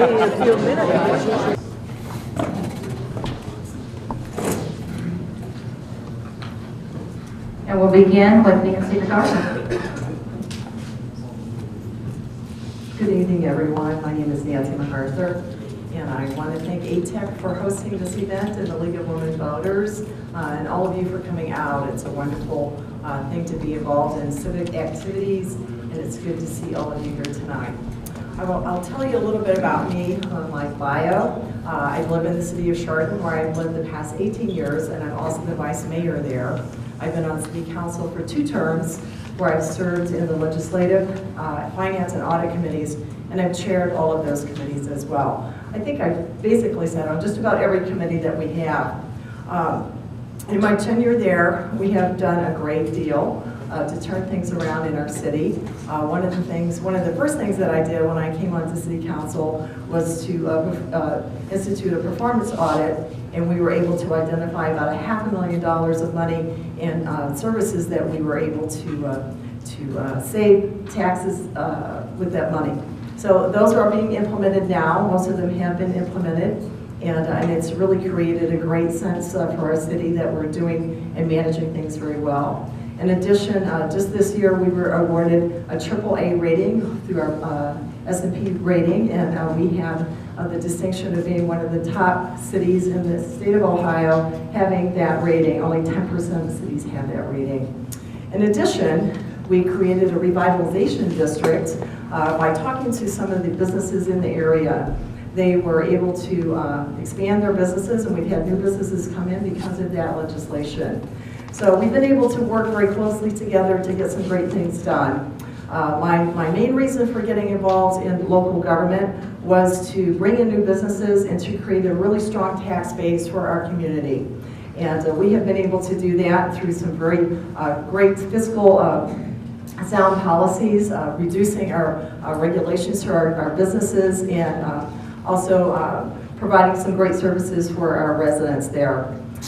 And we'll begin with Nancy McArthur. Good evening, everyone. My name is Nancy McArthur, and I want to thank ATEC for hosting this event and the League of Women Voters, and all of you for coming out. It's a wonderful thing to be involved in civic activities, and it's good to see all of you here tonight. I'll tell you a little bit about me, my bio. I live in the city of Chardon, where I've lived the past 18 years, and I'm also the vice mayor there. I've been on city council for 2 terms, where I've served in the legislative, finance, and audit committees, and I've chaired all of those committees as well. I think I've basically sat on just about every committee that we have. In my tenure there, we have done a great deal to turn things around in our city. One of the first things that I did when I came onto city council was to institute a performance audit, and we were able to identify about $500,000 of money in services that we were able to save taxes with that money. So those are being implemented now. Most of them have been implemented, and it's really created a great sense for our city that we're doing and managing things very well. In addition, just this year we were awarded a AAA rating through our S&P rating, and we have the distinction of being one of the top cities in the state of Ohio having that rating. Only 10% of the cities have that rating. In addition, we created a revitalization district by talking to some of the businesses in the area. They were able to expand their businesses, and we've had new businesses come in because of that legislation. So we've been able to work very closely together to get some great things done. My main reason for getting involved in local government was to bring in new businesses and to create a really strong tax base for our community. And we have been able to do that through some very great fiscal sound policies, reducing our regulations for our businesses, and also providing some great services for our residents there.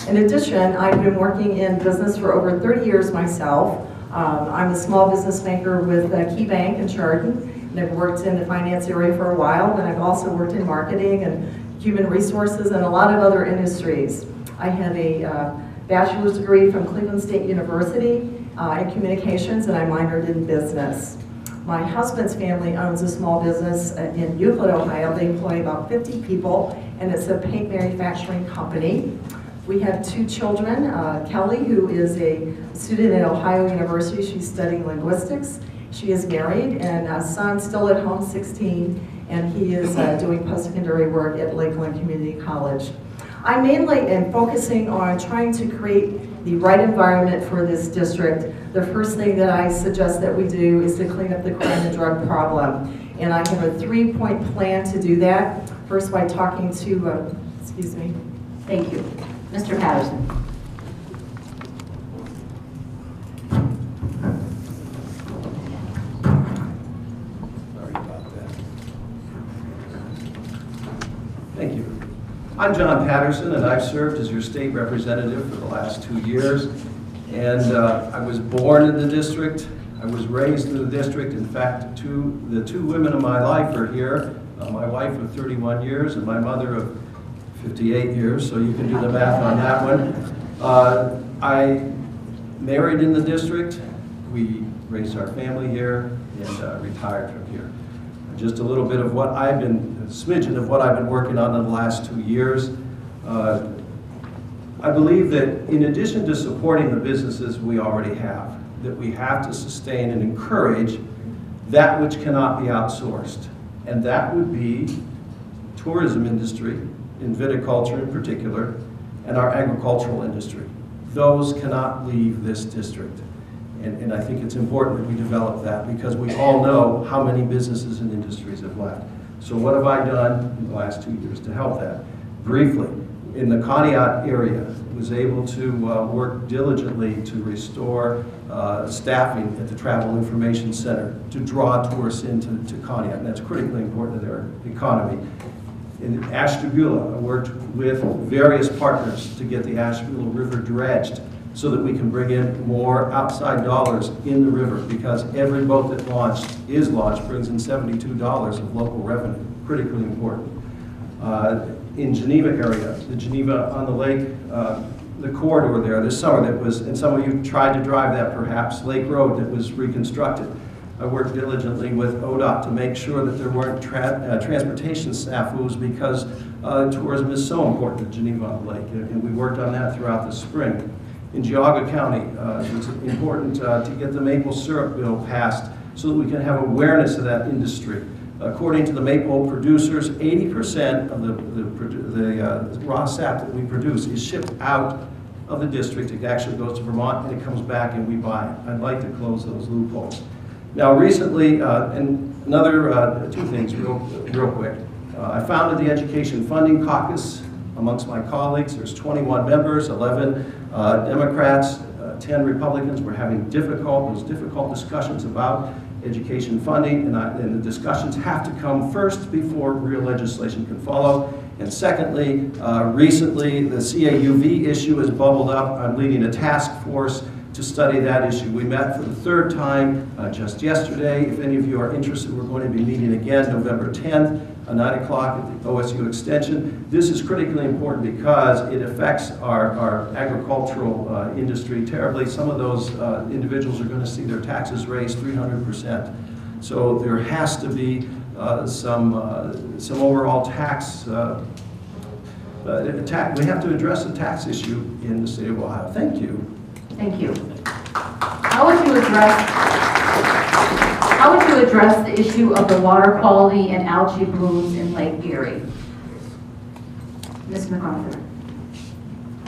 In addition, I've been working in business for over 30 years myself. I'm a small business banker with Key Bank in Chardon, and I've worked in the finance area for a while, and I've also worked in marketing and human resources and a lot of other industries. I have a bachelor's degree from Cleveland State University in communications, and I minored in business. My husband's family owns a small business in Euclid, Ohio. They employ about 50 people, and it's a paint manufacturing company. We have 2 children, Kelly, who is a student at Ohio University. She's studying linguistics. She is married, and a son still at home, 16, and he is doing post-secondary work at Lakeland Community College. I mainly am focusing on trying to create the right environment for this district. The first thing that I suggest that we do is to clean up the crime and drug problem. And I have a 3-point plan to do that. First, by talking to, excuse me. Thank you. Mr. Patterson. Sorry about that. Thank you. I'm John Patterson, and I've served as your state representative for the last 2 years. And I was born in the district. I was raised in the district. In fact, the two women in my life are here. My wife of 31 years and my mother of 58 years, so you can do the math on that one. I married in the district. We raised our family here and retired from here. Just a little bit of what a smidgen of what I've been working on in the last 2 years. I believe that in addition to supporting the businesses we already have, that we have to sustain and encourage that which cannot be outsourced. And that would be tourism industry, in viticulture in particular, and our agricultural industry. Those cannot leave this district. And I think it's important that we develop that, because we all know how many businesses and industries have left. So what have I done in the last 2 years to help that? Briefly, in the Conneaut area, was able to work diligently to restore staffing at the Travel Information Center to draw tourists into Conneaut, and that's critically important to their economy. In Ashtabula, I worked with various partners to get the Ashtabula River dredged so that we can bring in more outside dollars in the river, because every boat that is launched, brings in $72 of local revenue, critically important. In Geneva area, the Geneva on the lake, the corridor there this summer that was, and some of you tried to drive that perhaps, Lake Road that was reconstructed. I worked diligently with ODOT to make sure that there weren't transportation snafus, because tourism is so important to Geneva on the lake, and we worked on that throughout the spring. In Geauga County, it's important to get the maple syrup bill passed so that we can have awareness of that industry. According to the maple producers, 80% of the raw sap that we produce is shipped out of the district. It actually goes to Vermont and it comes back and we buy it. I'd like to close those loopholes. Now recently, and another two things real quick. I founded the Education Funding Caucus amongst my colleagues. There's 21 members, 11 Democrats, 10 Republicans. We're having those difficult discussions about education funding, and the discussions have to come first before real legislation can follow. And secondly, recently the CAUV issue has bubbled up. I'm leading a task force to study that issue. We met for the third time just yesterday. If any of you are interested, we're going to be meeting again November 10th at 9 o'clock at the OSU Extension. This is critically important because it affects our agricultural industry terribly. Some of those individuals are going to see their taxes raised 300%. So there has to be some overall tax. We have to address the tax issue in the state of Ohio. Thank you. Thank you. How would you address the issue of the water quality and algae blooms in Lake Erie? Ms. McArthur.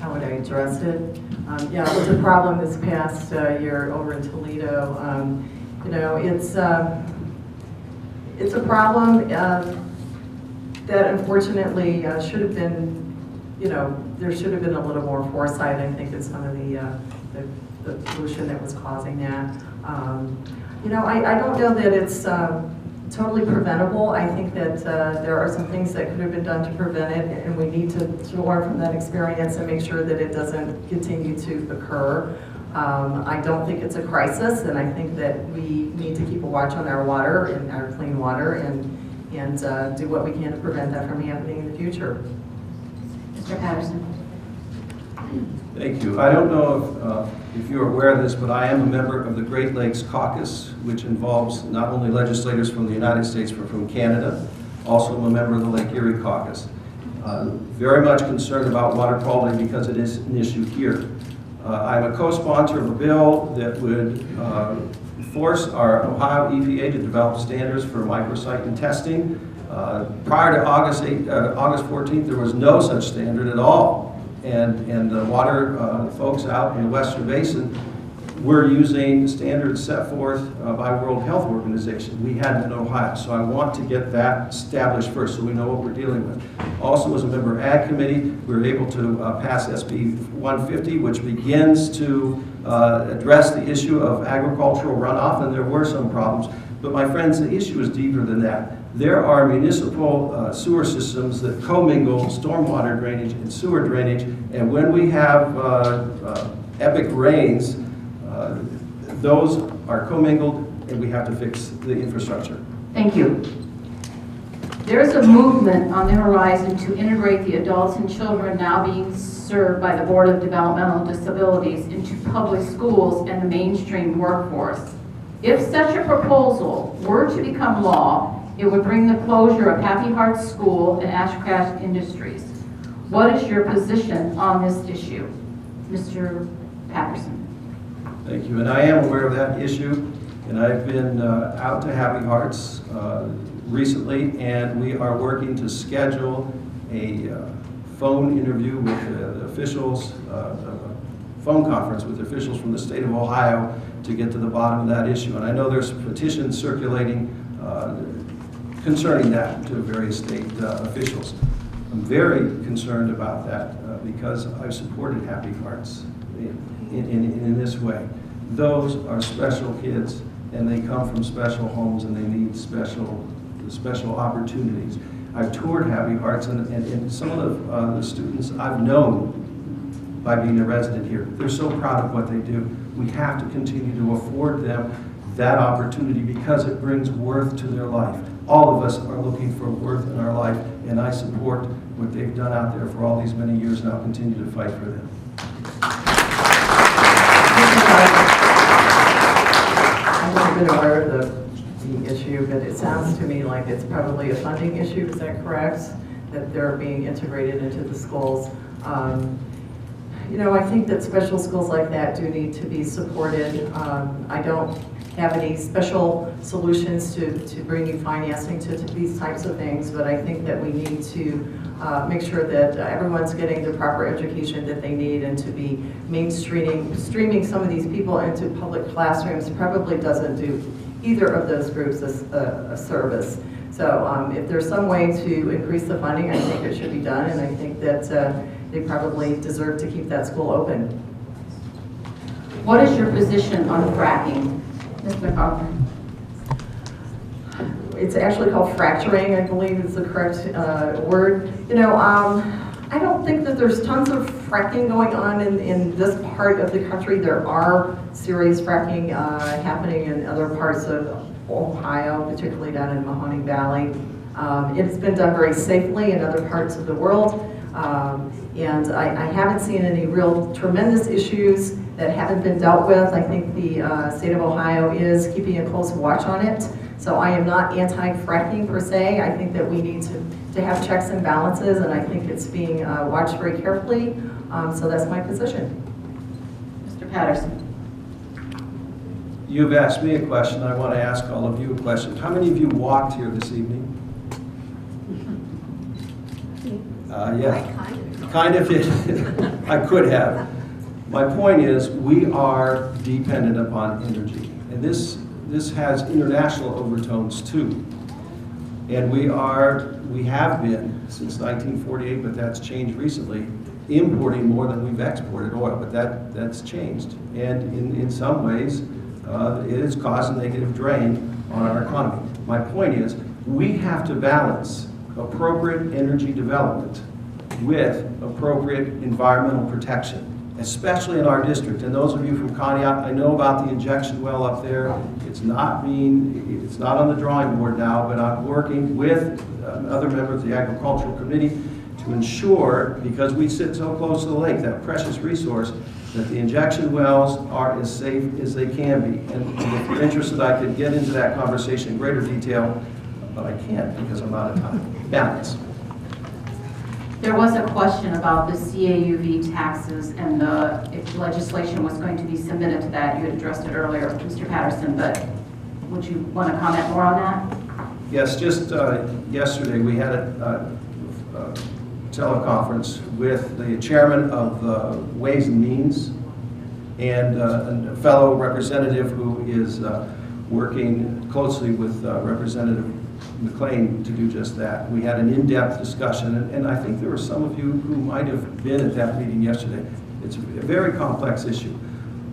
How would I address it? Yeah, it was a problem this past year over in Toledo. You know, it's a problem that unfortunately should have been, you know, there should have been a little more foresight, I think, in some of the pollution that was causing that. You know, I don't know that it's totally preventable. I think that there are some things that could have been done to prevent it, and we need to learn from that experience and make sure that it doesn't continue to occur. I don't think it's a crisis, and I think that we need to keep a watch on our water and our clean water and do what we can to prevent that from happening in the future. Mr. Patterson. Thank you. I don't know if you're aware of this, but I am a member of the Great Lakes Caucus, which involves not only legislators from the United States, but from Canada. Also, I'm a member of the Lake Erie Caucus. Very much concerned about water quality because it is an issue here. I'm a co-sponsor of a bill that would force our Ohio EPA to develop standards for microsite testing. Prior to August 14th, there was no such standard at all. And the water folks out in the Western Basin were using standards set forth by World Health Organization. We hadn't in Ohio, so I want to get that established first so we know what we're dealing with. Also, as a member of Ag Committee, we were able to pass SB 150, which begins to address the issue of agricultural runoff, and there were some problems. But my friends, the issue is deeper than that. There are municipal sewer systems that commingle stormwater drainage and sewer drainage, and when we have epic rains, those are commingled, and we have to fix the infrastructure. Thank you. There's a movement on the horizon to integrate the adults and children now being served by the Board of Developmental Disabilities into public schools and the mainstream workforce. If such a proposal were to become law, it would bring the closure of Happy Hearts School and Ashcraft Industries. What is your position on this issue? Mr. Patterson. Thank you, and I am aware of that issue, and I've been out to Happy Hearts recently, and we are working to schedule a phone interview with the officials, a phone conference with officials from the state of Ohio to get to the bottom of that issue. And I know there's petitions circulating concerning that to various state officials. I'm very concerned about that because I've supported Happy Hearts in this way. Those are special kids, and they come from special homes, and they need special opportunities. I've toured Happy Hearts, and some of the students I've known by being a resident here. They're so proud of what they do. We have to continue to afford them that opportunity because it brings worth to their life. All of us are looking for worth in our life, and I support what they've done out there for all these many years, and I'll continue to fight for them. I've never been aware of the issue, but it sounds to me like it's probably a funding issue. Is that correct? That they're being integrated into the schools. You know, I think that special schools like that do need to be supported. I don't have any special solutions to bring you financing to these types of things, but I think that we need to make sure that everyone's getting the proper education that they need, and to be streaming some of these people into public classrooms probably doesn't do either of those groups a service. So if there's some way to increase the funding, I think it should be done, and I think that they probably deserve to keep that school open. What is your position on fracking, Ms. McArthur? It's actually called fracturing, I believe is the correct word. You know, I don't think that there's tons of fracking going on in this part of the country. There are serious fracking happening in other parts of Ohio, particularly down in Mahoning Valley. It's been done very safely in other parts of the world. And I haven't seen any real tremendous issues that haven't been dealt with. I think the state of Ohio is keeping a close watch on it. So I am not anti-fracking per se. I think that we need to have checks and balances, and I think it's being watched very carefully. So that's my position. Mr. Patterson. You've asked me a question. I want to ask all of you a question. How many of you walked here this evening? Yeah, kind of did. I could have. My point is, we are dependent upon energy, and this has international overtones too. And we have been since 1948, but that's changed recently, importing more than we've exported oil, but that's changed. And in some ways, it has caused a negative drain on our economy. My point is, we have to balance appropriate energy development with appropriate environmental protection, especially in our district. And those of you from Conneaut, I know about the injection well up there. It's not on the drawing board now, but I'm working with other members of the Agricultural Committee to ensure, because we sit so close to the lake, that precious resource, that the injection wells are as safe as they can be. And if you're interested, I could get into that conversation in greater detail, but I can't because I'm out of time. Balance. There was a question about the CAUV taxes and if legislation was going to be submitted to that. You had addressed it earlier, Mr. Patterson, but would you want to comment more on that? Yes, just yesterday we had a teleconference with the chairman of the Ways and Means and a fellow representative who is working closely with Representative McLean to do just that. We had an in-depth discussion, and I think there were some of you who might have been at that meeting yesterday. It's a very complex issue.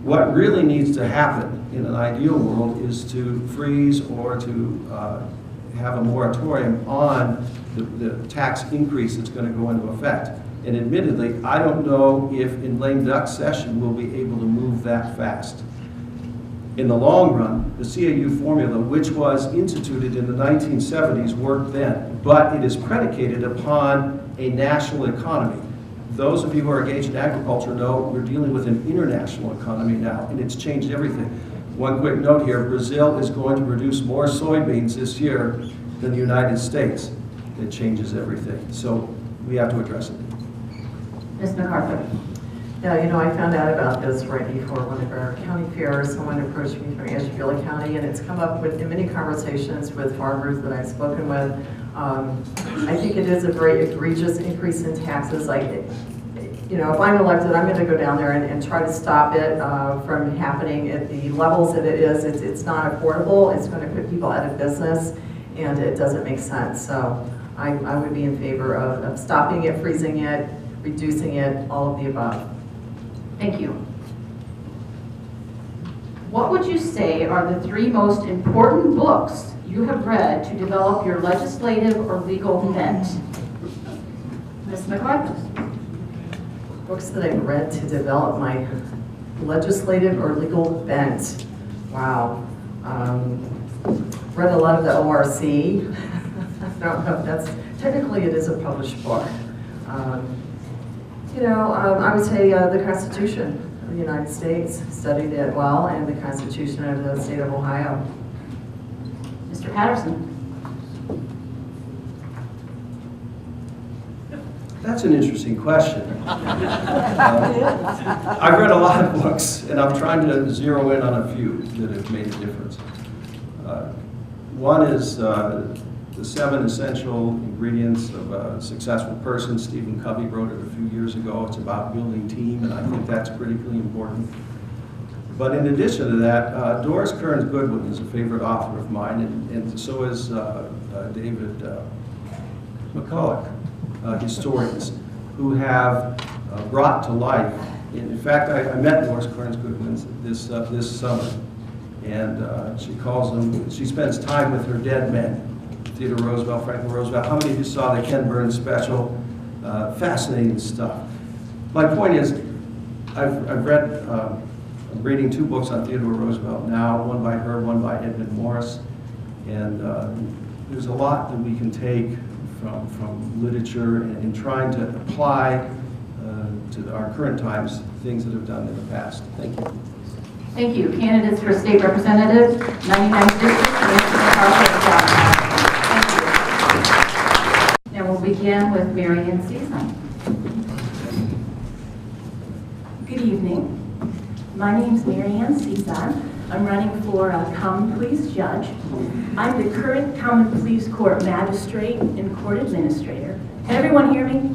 What really needs to happen in an ideal world is to freeze or to have a moratorium on the tax increase that's going to go into effect. And admittedly, I don't know if in lame duck session we'll be able to move that fast. In the long run, the CAU formula, which was instituted in the 1970s, worked then, but it is predicated upon a national economy. Those of you who are engaged in agriculture know we're dealing with an international economy now, and it's changed everything. One quick note here, Brazil is going to produce more soybeans this year than the United States. It changes everything, so we have to address it. Ms. McArthur. Yeah, you know, I found out about this right before one of our county fairs. Someone approached me from Ashtabula County, and it's come up in many conversations with farmers that I've spoken with. I think it is a very egregious increase in taxes. You know, if I'm elected, I'm going to go down there and try to stop it from happening at the levels that it is. It's not affordable. It's going to put people out of business, and it doesn't make sense. So I would be in favor of stopping it, freezing it, reducing it, all of the above. Thank you. What would you say are the 3 most important books you have read to develop your legislative or legal bent? Ms. McArthur. books that I've read to develop my legislative or legal bent. Wow. Read a lot of the ORC. I don't know if that's, technically it is a published book. I would say the Constitution of the United States, studied it well, and the Constitution of the state of Ohio. Mr. Patterson. That's an interesting question. I've read a lot of books, and I'm trying to zero in on a few that have made a difference. One is The 7 Essential Ingredients of a Successful Person. Stephen Covey wrote it a few years ago. It's about building team, and I think that's critically important. But in addition to that, Doris Kearns Goodwin is a favorite author of mine, and so is David McCulloch. Historians who have brought to life. In fact, I met Doris Kearns Goodwin this summer, and she spends time with her dead men. Theodore Roosevelt, Franklin Roosevelt. How many of you saw the Ken Burns special? Fascinating stuff. My point is, I'm reading 2 books on Theodore Roosevelt now, one by her, one by Edmund Morris, and there's a lot that we can take from literature and trying to apply to our current times things that have done in the past. Thank you. Thank you. Candidates for state representative, 99th District, Mr. McArthur. Thank you. And we'll begin with Marianne Sezon. Good evening. My name's Marianne Sezon. I'm running for Common Pleas Judge. I'm the current Common Pleas Court Magistrate and Court Administrator. Can everyone hear me?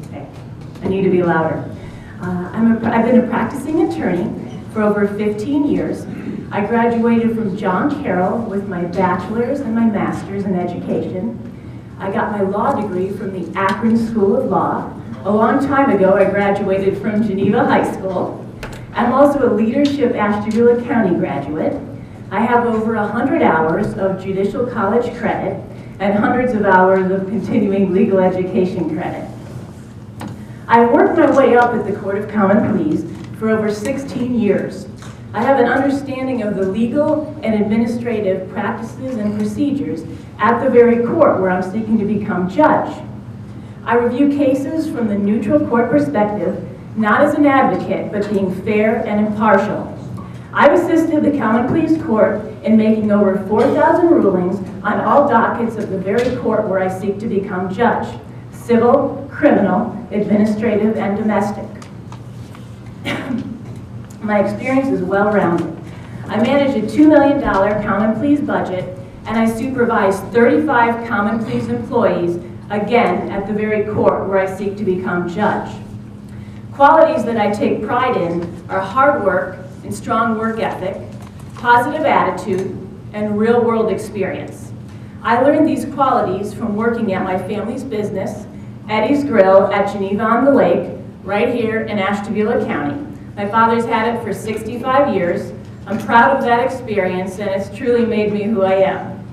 Okay. I need to be louder. I've been a practicing attorney for over 15 years. I graduated from John Carroll with my bachelor's and my master's in education. I got my law degree from the Akron School of Law. A long time ago, I graduated from Geneva High School. I'm also a Leadership Ashtabula County graduate. I have over 100 hours of judicial college credit and hundreds of hours of continuing legal education credit. I've worked my way up at the Court of Common Pleas for over 16 years. I have an understanding of the legal and administrative practices and procedures at the very court where I'm seeking to become judge. I review cases from the neutral court perspective, not as an advocate, but being fair and impartial. I've assisted the Common Pleas Court in making over 4,000 rulings on all dockets of the very court where I seek to become judge: civil, criminal, administrative, and domestic. My experience is well-rounded. I manage a $2 million Common Pleas budget, and I supervise 35 Common Pleas employees, again, at the very court where I seek to become judge. Qualities that I take pride in are hard work and strong work ethic, positive attitude, and real-world experience. I learned these qualities from working at my family's business, Eddie's Grill at Geneva on the Lake, right here in Ashtabula County. My father's had it for 65 years. I'm proud of that experience, and it's truly made me who I am.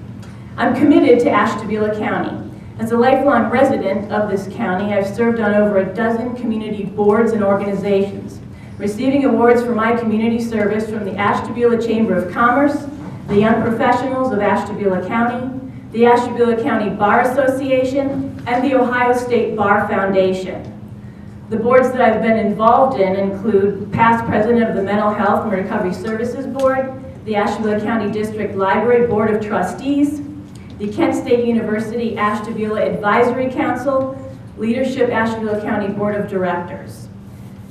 I'm committed to Ashtabula County. As a lifelong resident of this county, I've served on over a dozen community boards and organizations, receiving awards for my community service from the Ashtabula Chamber of Commerce, the Young Professionals of Ashtabula County, the Ashtabula County Bar Association, and the Ohio State Bar Foundation. The boards that I've been involved in include past president of the Mental Health and Recovery Services Board, the Ashtabula County District Library Board of Trustees, the Kent State University Ashtabula Advisory Council, Leadership Ashtabula County Board of Directors.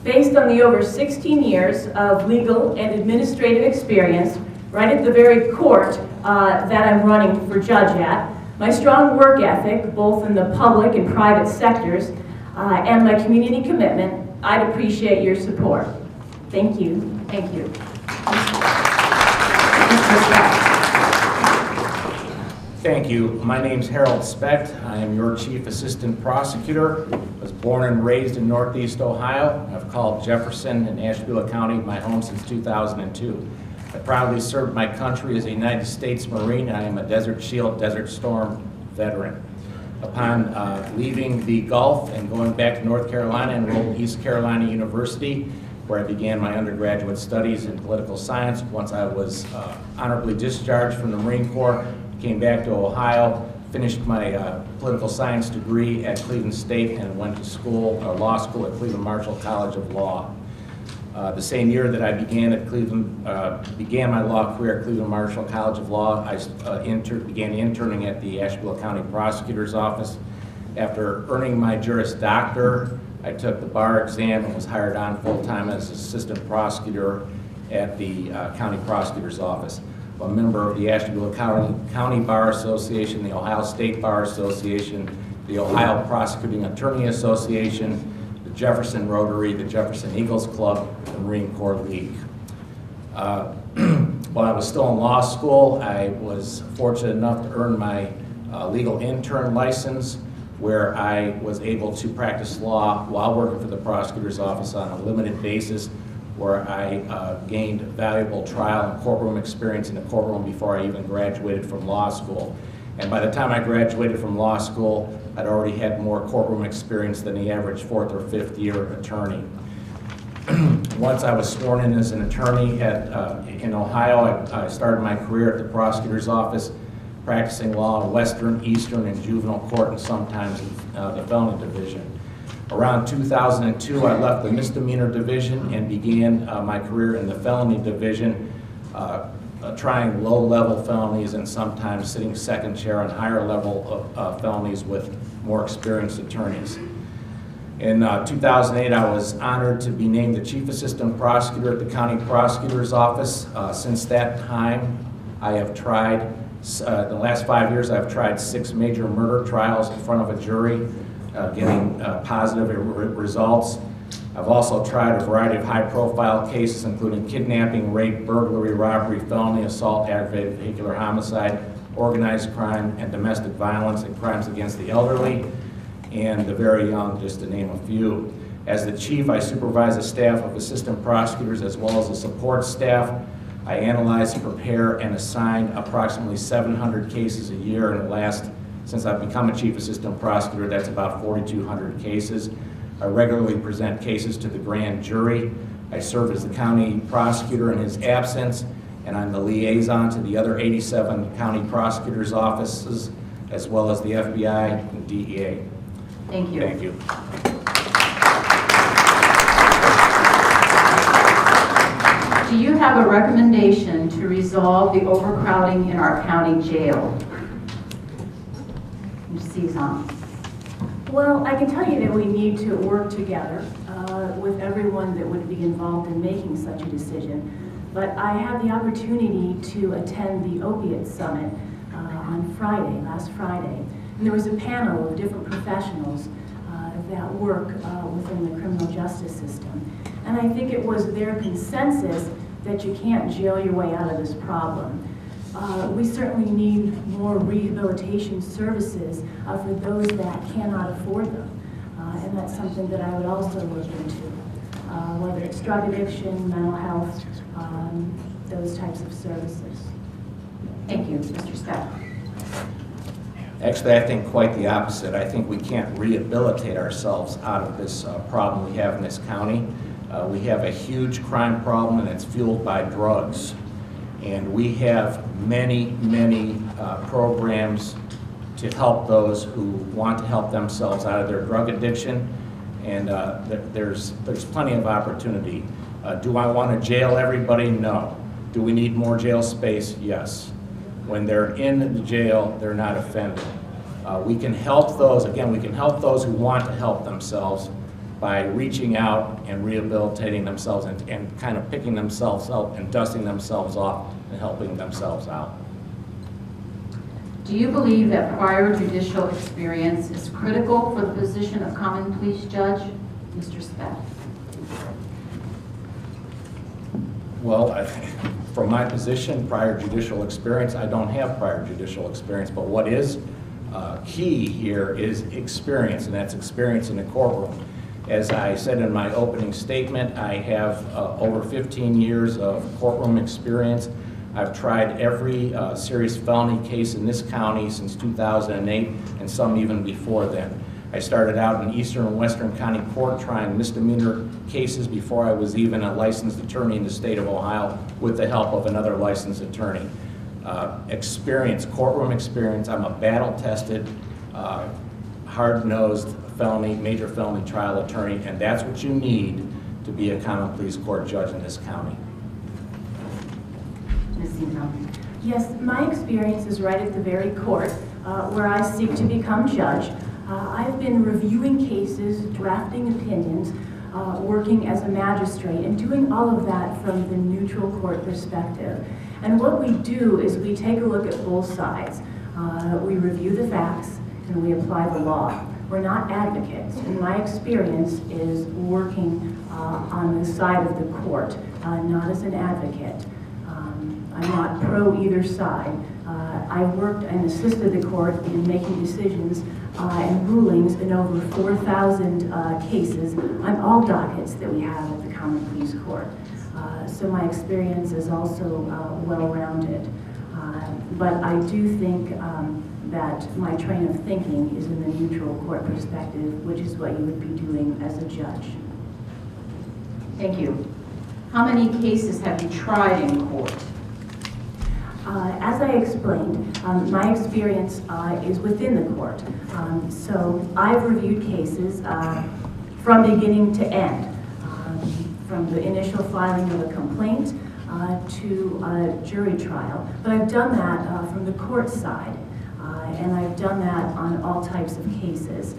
Based on the over 16 years of legal and administrative experience right at the very court that I'm running for judge at, my strong work ethic, both in the public and private sectors, and my community commitment, I'd appreciate your support. Thank you. Thank you. Thank you. My name's Harold Specht. I am your Chief Assistant Prosecutor. I was born and raised in Northeast Ohio. I've called Jefferson and Ashtabula County my home since 2002. I proudly served my country as a United States Marine. I am a Desert Shield, Desert Storm veteran. Upon leaving the Gulf and going back to North Carolina, enrolled at East Carolina University, where I began my undergraduate studies in political science. Once I was honorably discharged from the Marine Corps, came back to Ohio, finished my political science degree at Cleveland State, and went to school, law school at Cleveland Marshall College of Law. The same year that I began my law career at Cleveland Marshall College of Law, I began interning at the Ashtabula County Prosecutor's Office. After earning my Juris Doctor, I took the bar exam and was hired on full-time as assistant prosecutor at the County Prosecutor's Office. I'm a member of the Ashtabula County Bar Association, the Ohio State Bar Association, the Ohio Prosecuting Attorney Association, the Jefferson Rotary, the Jefferson Eagles Club, the Marine Corps League. While I was still in law school, I was fortunate enough to earn my legal intern license, where I was able to practice law while working for the prosecutor's office on a limited basis, where I gained valuable trial and courtroom experience in the courtroom before I even graduated from law school. And by the time I graduated from law school, I'd already had more courtroom experience than the average 4th or 5th year attorney. Once I was sworn in as an attorney in Ohio, I started my career at the prosecutor's office, practicing law in Western, Eastern, and juvenile court, and sometimes the felony division. Around 2002, I left the misdemeanor division and began my career in the felony division, trying low-level felonies and sometimes sitting second chair on higher level of felonies with more experienced attorneys. In 2008, I was honored to be named the Chief Assistant Prosecutor at the County Prosecutor's Office. Since that time, I have tried, the last 5 years, I've tried 6 major murder trials in front of a jury, getting positive results. I've also tried a variety of high-profile cases, including kidnapping, rape, burglary, robbery, felony, assault, aggravated vehicular homicide, organized crime, and domestic violence, and crimes against the elderly and the very young, just to name a few. As the chief, I supervise a staff of assistant prosecutors as well as a support staff. I analyze, prepare, and assign approximately 700 cases a year, and since I've become a chief assistant prosecutor, that's about 4,200 cases. I regularly present cases to the grand jury. I serve as the county prosecutor in his absence, and I'm the liaison to the other 87 county prosecutors' offices, as well as the FBI and DEA. Thank you. Thank you. Do you have a recommendation to resolve the overcrowding in our county jail? Sezon. Well, I can tell you that we need to work together with everyone that would be involved in making such a decision. But I had the opportunity to attend the Opiate Summit on last Friday. And there was a panel of different professionals that work within the criminal justice system. And I think it was their consensus that you can't jail your way out of this problem. We certainly need more rehabilitation services for those that cannot afford them. And that's something that I would also look into, whether it's drug addiction, mental health, those types of services. Thank you. Mr. Specht. Actually, I think quite the opposite. I think we can't rehabilitate ourselves out of this problem we have in this county. We have a huge crime problem, and it's fueled by drugs. And we have many, many programs to help those who want to help themselves out of their drug addiction, and there's plenty of opportunity. Do I want to jail everybody? No. Do we need more jail space? Yes. When they're in the jail, they're not offended. We can help those, again, we can help those who want to help themselves by reaching out and rehabilitating themselves and kind of picking themselves up and dusting themselves off and helping themselves out. Do you believe that prior judicial experience is critical for the position of common pleas judge? Mr. Specht. Well, from my position, prior judicial experience, I don't have prior judicial experience, but what is key here is experience, and that's experience in the courtroom. As I said in my opening statement, I have over 15 years of courtroom experience. I've tried every serious felony case in this county since 2008, and some even before then. I started out in Eastern and Western County Court trying misdemeanor cases before I was even a licensed attorney in the state of Ohio with the help of another licensed attorney. Courtroom experience, I'm a battle-tested, hard-nosed major felony trial attorney, and that's what you need to be a common pleas court judge in this county. Ms. Sezon. Yes, my experience is right at the very court where I seek to become judge. I've been reviewing cases, drafting opinions, working as a magistrate, and doing all of that from the neutral court perspective. And what we do is we take a look at both sides. We review the facts and we apply the law. We're not advocates, and my experience is working on the side of the court, not as an advocate. I'm not pro either side. I worked and assisted the court in making decisions and rulings in over 4,000 cases on all dockets that we have at the Common Pleas Court. So my experience is also well-rounded. But I do think that my train of thinking is in the neutral court perspective, which is what you would be doing as a judge. Thank you. How many cases have you tried in court? As I explained, my experience is within the court. So I've reviewed cases from beginning to end, from the initial filing of a complaint to a jury trial. But I've done that from the court side, and I've done that on all types of cases.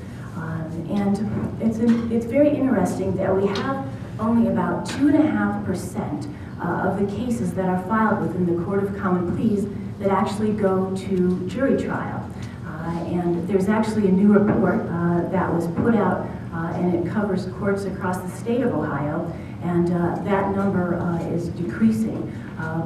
And it's very interesting that we have only about 2.5% of the cases that are filed within the Court of Common Pleas that actually go to jury trial. And there's actually a new report that was put out, and it covers courts across the state of Ohio, and that number is decreasing,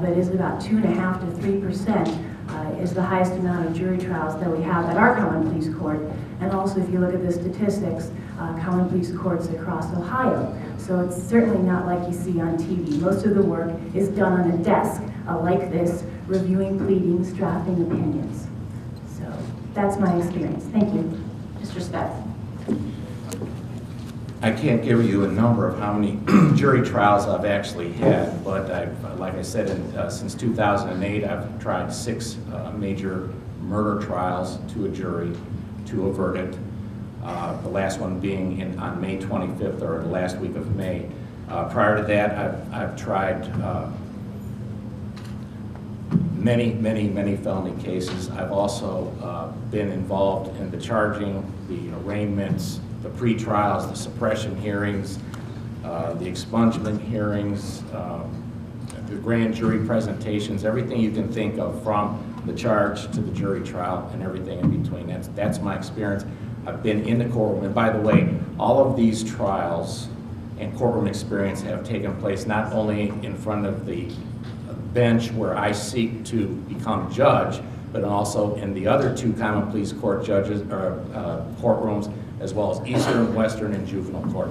but is about 2.5% to 3% is the highest amount of jury trials that we have at our Common Pleas Court. And also, if you look at the statistics, Common Pleas Courts across Ohio. So it's certainly not like you see on TV. Most of the work is done on a desk like this, reviewing pleadings, drafting opinions. So that's my experience. Thank you. Mr. Specht. I can't give you a number of how many jury trials I've actually had, but like I said, since 2008, I've tried 6 major murder trials to a jury, to a verdict. The last one being on May 25th, or the last week of May. Prior to that, I've tried many felony cases. I've also been involved in the charging, the arraignments, the pre-trials, the suppression hearings, the expungement hearings, the grand jury presentations, everything you can think of from the charge to the jury trial and everything in between. That's my experience. I've been in the courtroom, and by the way, all of these trials and courtroom experience have taken place not only in front of the bench where I seek to become judge, but also in the other 2 Common Pleas Court judges or courtrooms, as well as Eastern, Western, and Juvenile Court.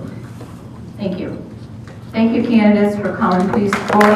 Thank you. Thank you, candidates for Common Pleas Court.